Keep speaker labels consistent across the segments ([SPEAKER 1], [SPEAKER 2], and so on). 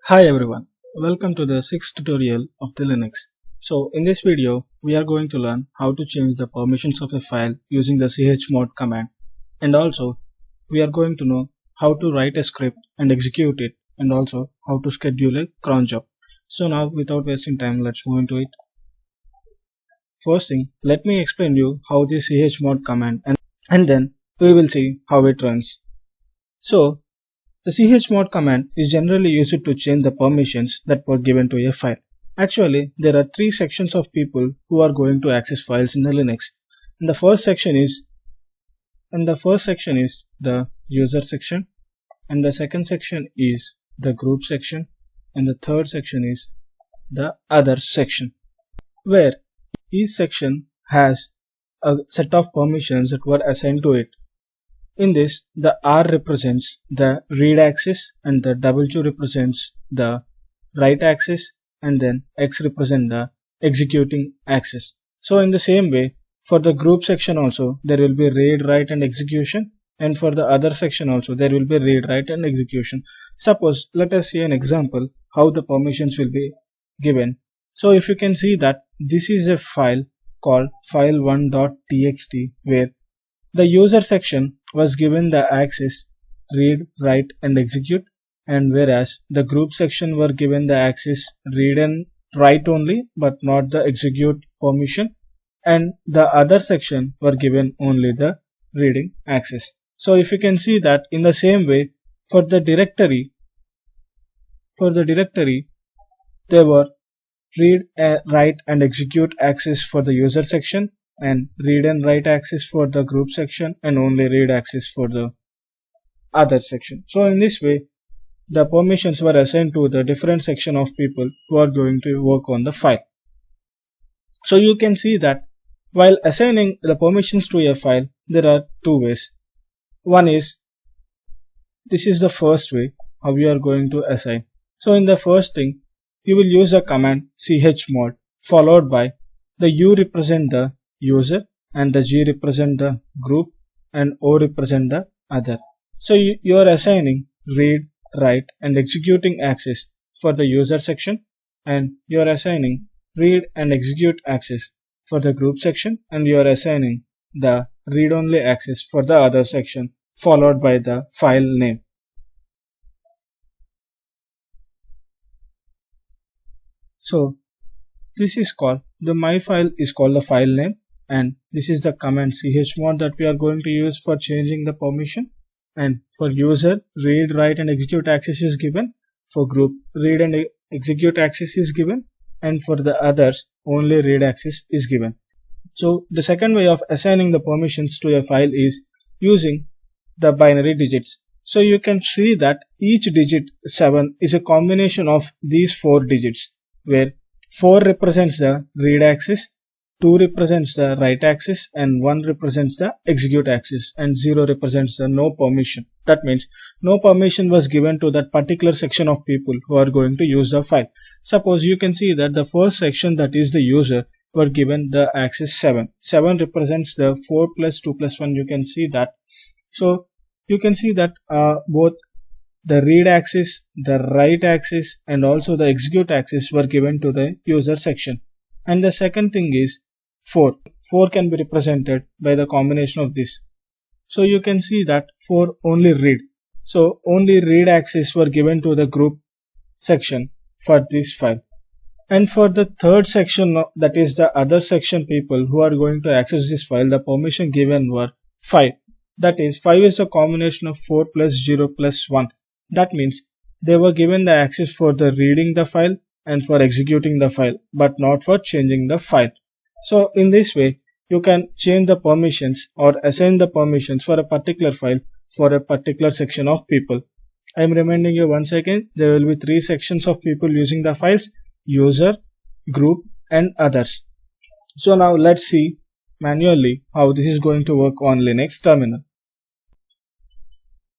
[SPEAKER 1] Hi everyone, welcome to the sixth tutorial of the Linux. So in this video, we are going to learn how to change the permissions of a file using the chmod command, and also we are going to know how to write a script and execute it, and also how to schedule a cron job. So now without wasting time, let's move into it. First thing, let me explain you how the chmod command and then we will see how it runs. So the chmod command is generally used to change the permissions that were given to a file. Actually, there are three sections of people who are going to access files in the Linux. And the first section is the user section, and the second section is the group section, and the third section is the other section, where each section has a set of permissions that were assigned to it. In this, the R represents the read axis and the W represents the write axis, and then X represents the executing axis. So in the same way, for the group section also, there will be read, write and execution, and for the other section also, there will be read, write and execution. Suppose, let us see an example how the permissions will be given. So if you can see that this is a file called file1.txt where the user section was given the axis read, write and execute, and whereas the group section were given the axis read and write only but not the execute permission, and the other section were given only the reading axis. So if you can see that in the same way for the directory there were read, write and execute axis for the user section, and read and write axis for the group section, and only read axis for the other section. So in this way, the permissions were assigned to the different section of people who are going to work on the file. So you can see that while assigning the permissions to a file, there are two ways. One is, this is the first way how you are going to assign. So in the first thing, you will use the command chmod followed by the U represent the user, and the G represent the group, and O represent the other. So you are assigning read, write and executing axis for the user section, and you are assigning read and execute axis for the group section, and you are assigning the read only axis for the other section followed by the file name. So this is called my file is called the file name, and this is the command chmod that we are going to use for changing the permission. And for user, read, write and execute axis is given. For group, read and execute axis is given, and for the others, only read axis is given. So the second way of assigning the permissions to a file is using the binary digits. So you can see that each digit 7 is a combination of these 4 digits, where 4 represents the read axis, 2 represents the write axis, and 1 represents the execute axis, and 0 represents the no permission. That means no permission was given to that particular section of people who are going to use the file. Suppose you can see that the first section, that is the user, were given the axis 7. 7 represents the 4 plus 2 plus 1. You can see that. So you can see that both the read axis, the write axis and also the execute axis were given to the user section. And the second thing is 4. 4 can be represented by the combination of this. So you can see that 4 only read. So only read axis were given to the group section for this file. And for the third section, that is the other section people who are going to access this file, the permission given were 5. That is 5 is a combination of 4 plus 0 plus 1. That means they were given the access for the reading the file and for executing the file, but not for changing the file. So in this way, you can change the permissions or assign the permissions for a particular file for a particular section of people. I am reminding you once again, there will be 3 sections of people using the files: user, group and others. So now let's see manually how this is going to work on Linux terminal.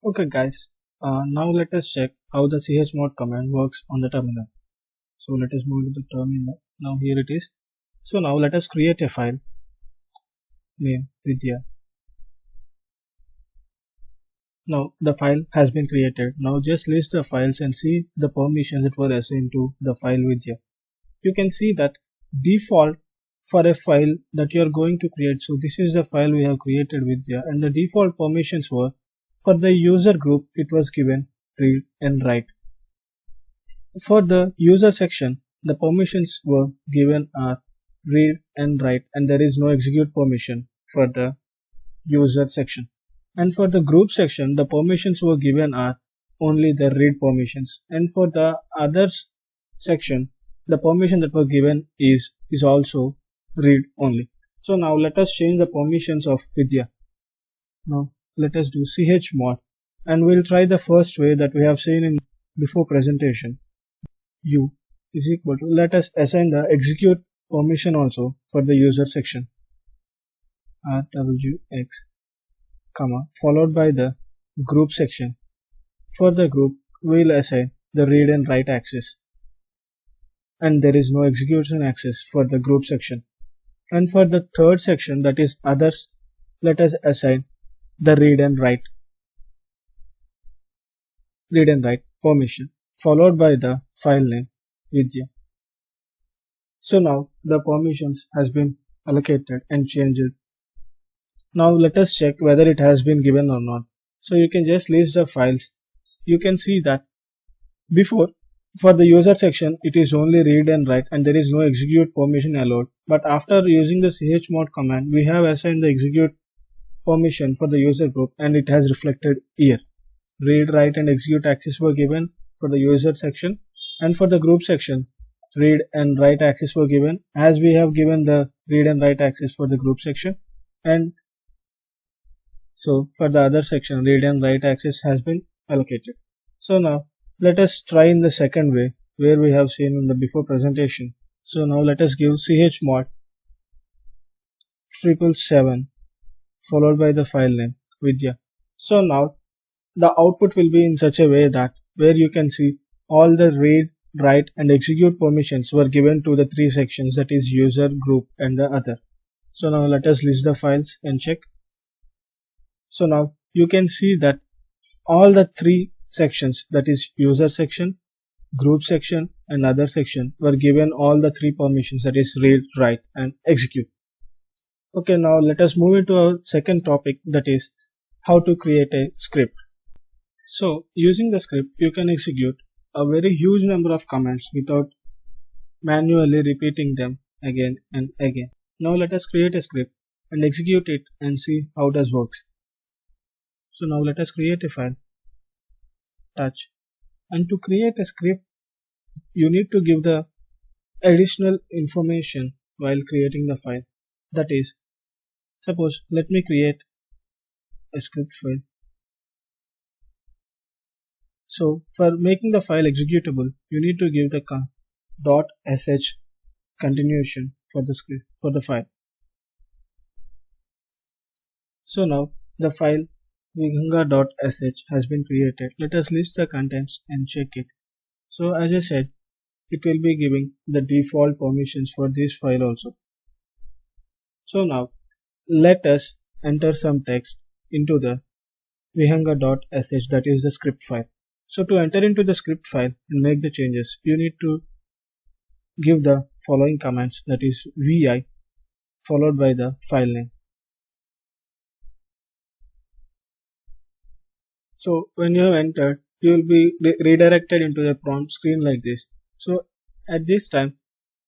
[SPEAKER 1] Okay guys, now let us check how the chmod command works on the terminal. So let us move to the terminal. Now here it is. So now let us create a file name Vidya. Now the file has been created. Now just list the files and see the permissions that were assigned to the file widget. You can see that default for a file that you are going to create. So this is the file we have created widget, and the default permissions were for the user group it was given read and write. For the user section the permissions were given are read and write, and there is no execute permission for the user section. And for the group section the permissions were given are only the read permissions, and for the others section the permission that were given is also read only. So now let us change the permissions of Vidya. Now let us do chmod, and we'll try the first way that we have seen in before presentation. U is equal to, let us assign the execute permission also for the user section, rwx, comma, followed by the group section. For the group we'll assign the read and write access, and there is no execution access for the group section. And for the third section, that is others, let us assign the read and write permission, followed by the file name Vidya. So now the permissions has been allocated and changed. Now let us check whether it has been given or not. So you can just list the files. You can see that before, for the user section it is only read and write and there is no execute permission allowed, but after using the chmod command we have assigned the execute permission for the user group, and it has reflected here. Read, write and execute access were given for the user section, and for the group section read and write access were given, as we have given the read and write access for the group section, and so for the other section read and write access has been allocated. So now let us try in the second way where we have seen in the before presentation. So now let us give chmod 777 followed by the file name Vidya. So now the output will be in such a way that where you can see all the read, write and execute permissions were given to the three sections, that is user, group and the other. So now let us list the files and check. So now you can see that all the three sections, that is user section, group section and other section, were given all the three permissions, that is read, write and execute. Okay, now let us move into our second topic, that is how to create a script. So using the script you can execute a very huge number of commands without manually repeating them again and again. Now let us create a script and execute it and see how it does works. So now let us create a file, touch, and to create a script you need to give the additional information while creating the file. That is, suppose let me create a script file. So for making the file executable you need to give the .sh continuation for the script for the file. So now the file vihanga.sh has been created. Let us list the contents and check it. So as I said, it will be giving the default permissions for this file also. So now let us enter some text into the vihanga.sh, that is the script file. So to enter into the script file and make the changes, you need to give the following commands, that is vi followed by the file name. So when you have entered, you will be redirected into the prompt screen like this. So at this time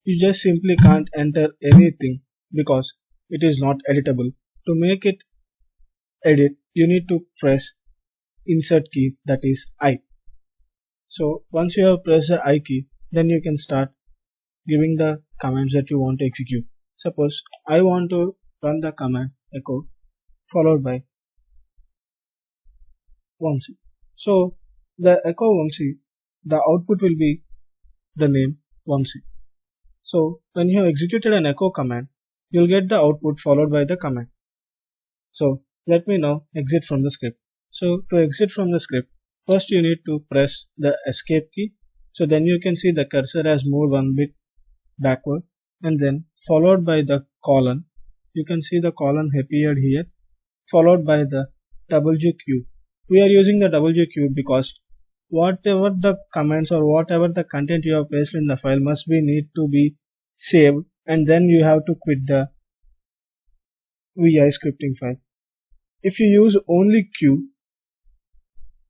[SPEAKER 1] you just simply can't enter anything because it is not editable. To make it edit you need to press insert key, that is I. So once you have pressed the I key, then you can start giving the commands that you want to execute. Suppose I want to run the command echo followed by Vamsi. So the echo Vamsi, the output will be the name Vamsi. So when you have executed an echo command, you will get the output followed by the command. So let me now exit from the script. So to exit from the script, first you need to press the escape key. So then you can see the cursor has moved one bit backward, and then followed by the colon. You can see the colon appeared here, followed by the WQ. we are using the WQ because whatever the comments or whatever the content you have placed in the file must be need to be saved, and then you have to quit the VI scripting file. If you use only Q,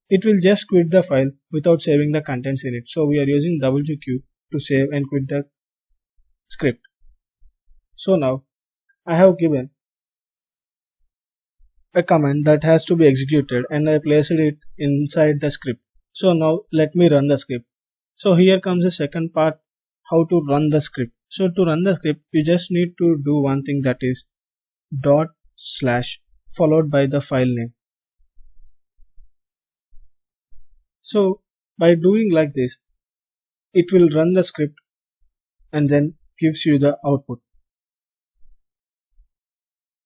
[SPEAKER 1] it will just quit the file without saving the contents in it. So we are using WQ to save and quit the script. So now I have given a command that has to be executed and I placed it inside the script. So now let me run the script. So here comes the second part, how to run the script. So to run the script, you just need to do one thing, that is / followed by the file name. So by doing like this, it will run the script and then gives you the output.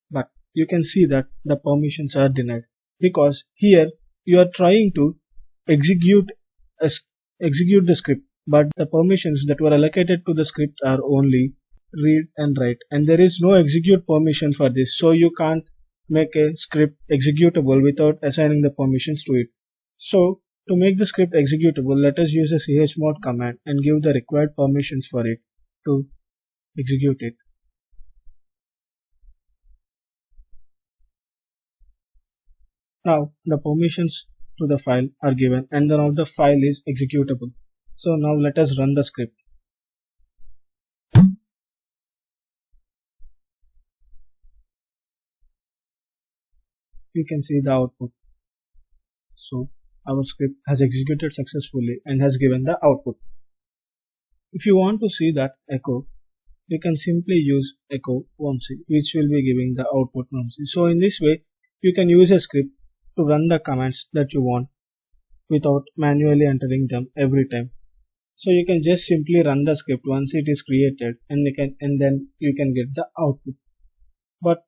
[SPEAKER 1] But you can see that the permissions are denied because here you are trying to execute the script, but the permissions that were allocated to the script are only read and write, and there is no execute permission for this. So you can't make a script executable without assigning the permissions to it. So to make the script executable, let us use a chmod command and give the required permissions for it to execute it. Now the permissions to the file are given and now the file is executable. So now let us run the script. You can see the output. So our script has executed successfully and has given the output. If you want to see that echo, you can simply use echo wormc, which will be giving the output wormc. So in this way, you can use a script to run the commands that you want without manually entering them every time. So you can just simply run the script once it is created and then you can get the output. But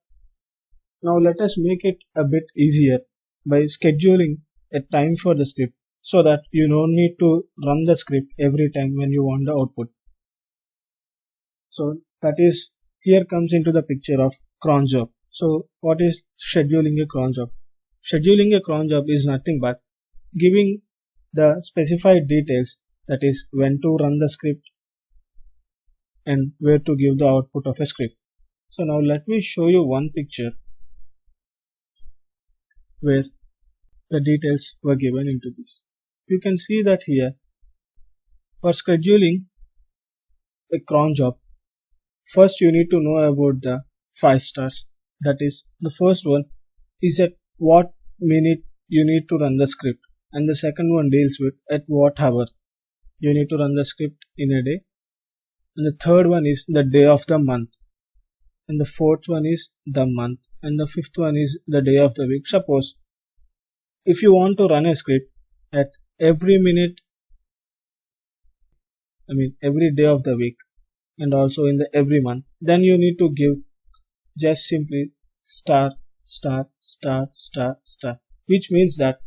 [SPEAKER 1] now let us make it a bit easier by scheduling a time for the script so that you don't need to run the script every time when you want the output. So that is, here comes into the picture of cron job. So what is scheduling a cron job? Scheduling a cron job is nothing but giving the specified details, that is when to run the script and where to give the output of a script. So now let me show you one picture where the details were given into this. You can see that here for scheduling a cron job, first you need to know about the 5 stars. That is, the first one is at what minute you need to run the script, and the second one deals with at what hour you need to run the script in a day, and the third one is the day of the month, and the fourth one is the month, and the fifth one is the day of the week. Suppose if you want to run a script at every minute, every day of the week and also in the every month, then you need to give just simply star, which means that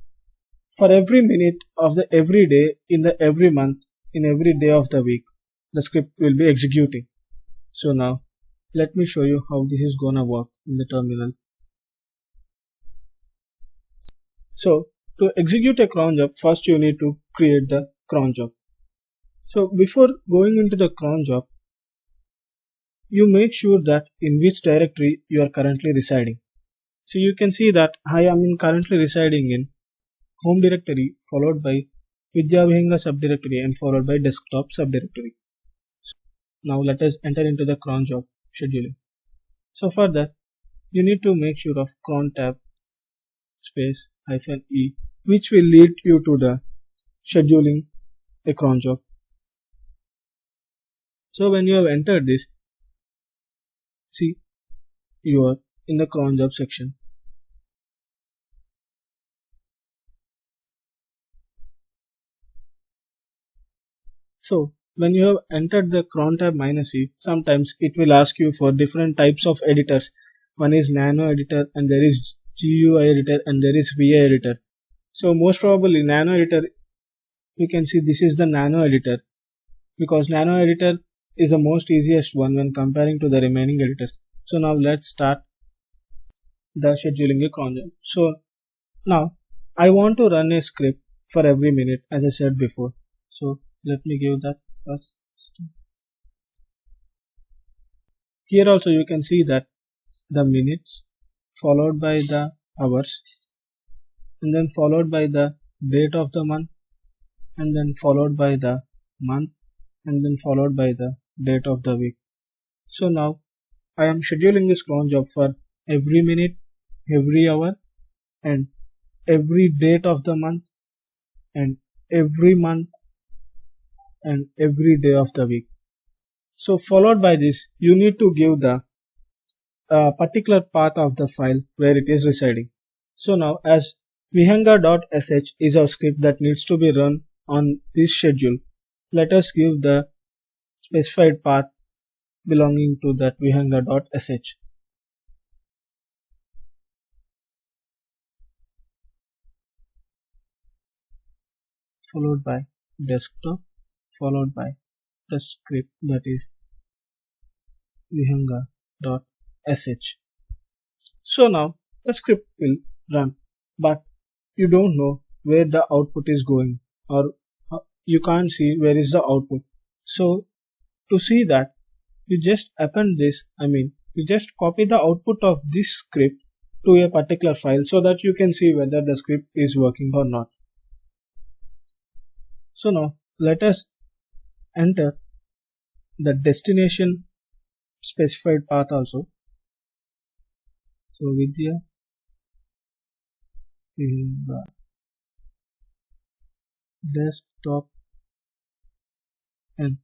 [SPEAKER 1] for every minute of the every day, in the every month, in every day of the week, the script will be executing. So now let me show you how this is gonna work in the terminal. So to execute a cron job, first you need to create the cron job. So before going into the cron job, you make sure that in which directory you are currently residing. So you can see that I am currently residing in home directory followed by Vidyavihenga subdirectory and followed by desktop subdirectory. So now let us enter into the cron job scheduling. So for that, you need to make sure of cron tab space -e, which will lead you to the scheduling a cron job. So when you have entered this, see, you are in the cron job section. So when you have entered the cron tab -e, sometimes it will ask you for different types of editors. One is nano editor, and there is GUI editor, and there is VI editor. So most probably nano editor, you can see this is the nano editor, because nano editor is the most easiest one when comparing to the remaining editors. So now let's start the scheduling a cron job. So now I want to run a script for every minute as I said before. So let me give that first. Here also you can see that the minutes followed by the hours and then followed by the date of the month and then followed by the month and then followed by the date of the week. So now I am scheduling this cron job for every minute, every hour and every date of the month and every month and every day of the week. So followed by this, you need to give the particular path of the file where it is residing. So now as vihanga.sh is our script that needs to be run on this schedule, let us give the specified path belonging to that vihanga.sh. Followed by desktop, followed by the script that is vihanga.sh. So now the script will run, but you don't know where the output is going, or you can't see where is the output. So to see that, you just append this, you just copy the output of this script to a particular file so that you can see whether the script is working or not. So now let us enter the destination specified path also. So Vidya in the desktop and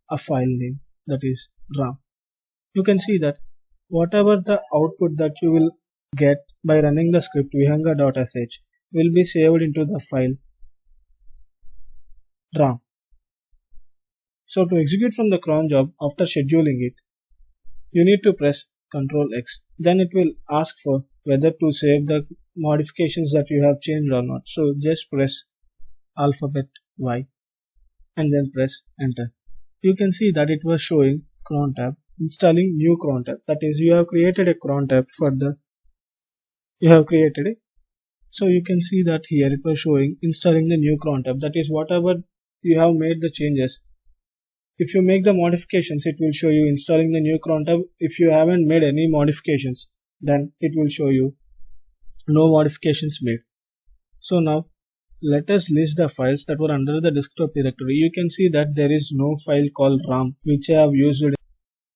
[SPEAKER 1] a file name that is RAM. You can see that whatever the output that you will get by running the script vihanga.sh will be saved into the file RAM. So to execute from the cron job after scheduling it, you need to press Ctrl X. Then it will ask for whether to save the modifications that you have changed or not. So just press alphabet Y and then press enter. You can see that it was showing cron tab, installing new cron tab. That is, you have created a cron tab for the, so you can see that here it was showing installing the new cron tab. That is, whatever you have made the changes, if you make the modifications, it will show you installing the new cron tab. If you haven't made any modifications, then it will show you no modifications made. So now let us list the files that were under the desktop directory. You can see that there is no file called RAM which I have used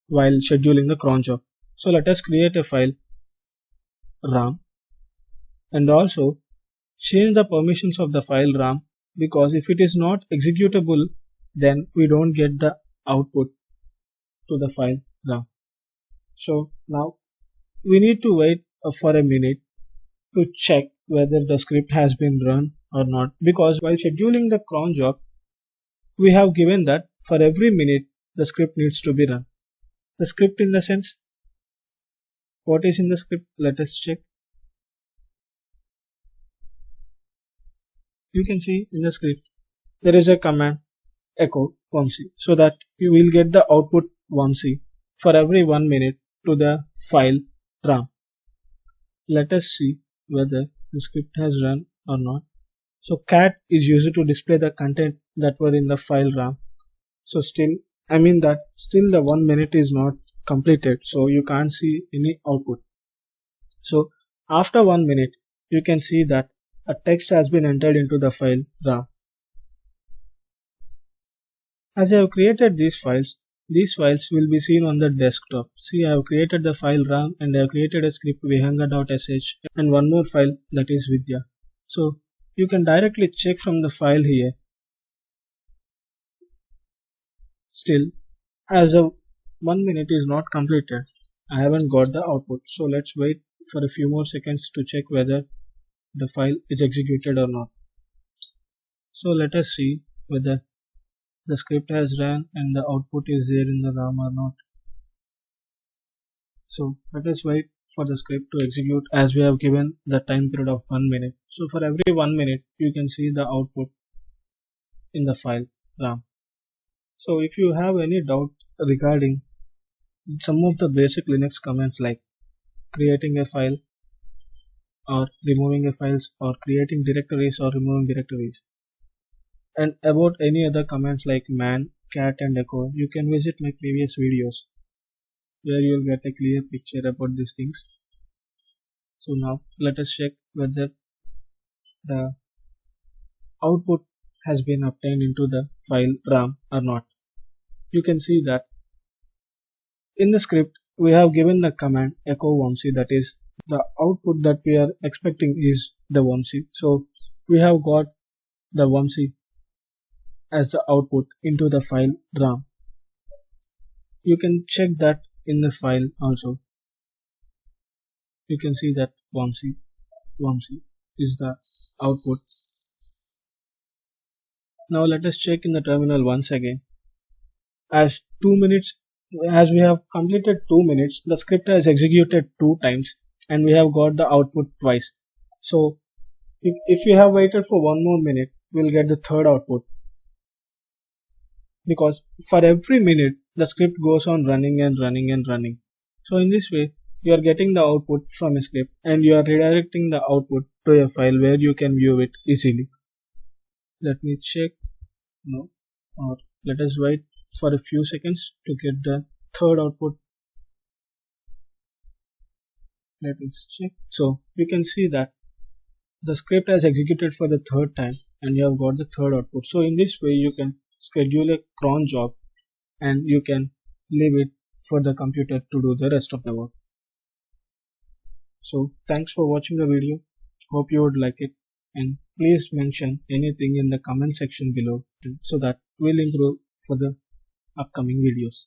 [SPEAKER 1] while scheduling the cron job. So let us create a file RAM and also change the permissions of the file RAM, because if it is not executable, then we don't get the output to the file RAM. So now we need to wait for a minute to check whether the script has been run or not, because while scheduling the cron job, we have given that for every minute the script needs to be run. The script in the sense, what is in the script? Let us check. You can see in the script there is a command echo wormc, so that you will get the output wormc for every 1 minute to the file RAM. Let us see whether the script has run or not. So cat is used to display the content that were in the file RAM. So still the 1 minute is not completed, so you can't see any output. So after 1 minute, you can see that a text has been entered into the file RAM. As I have created these files will be seen on the desktop. See, I have created the file RAM and I have created a script vihanga.sh and one more file, that is Vidya. So you can directly check from the file here. Still, as of 1 minute is not completed, I haven't got the output. So let's wait for a few more seconds to check whether the file is executed or not. So let us see whether the script has run and the output is there in the RAM or not. So let us wait for the script to execute, as we have given the time period of 1 minute. So for every 1 minute you can see the output in the file RAM. So if you have any doubt regarding some of the basic Linux commands like creating a file or removing a files or creating directories or removing directories. And about any other commands like man, cat and echo, you can visit my previous videos where you'll get a clear picture about these things. So now let us check whether the output has been obtained into the file RAM or not. You can see that in the script we have given the command echo Vamsi, that is the output that we are expecting is the Vamsi. So we have got the Vamsi as the output into the file RAM. You can check that in the file also. You can see that Vamsi is the output. Now let us check in the terminal once again. As we have completed 2 minutes, the script has executed 2 times and we have got the output twice. So if we have waited for 1 more minute, we'll get the third output, because for every minute the script goes on running and running and running. So in this way you are getting the output from a script and you are redirecting the output to a file where you can view it easily. Let me check. No, or let us wait for a few seconds to get the third output. Let us check. So you can see that the script has executed for the third time and you have got the third output. So in this way you can schedule a cron job and you can leave it for the computer to do the rest of the work. So thanks for watching the video. Hope you would like it, and please mention anything in the comment section below so that we'll improve for the upcoming videos.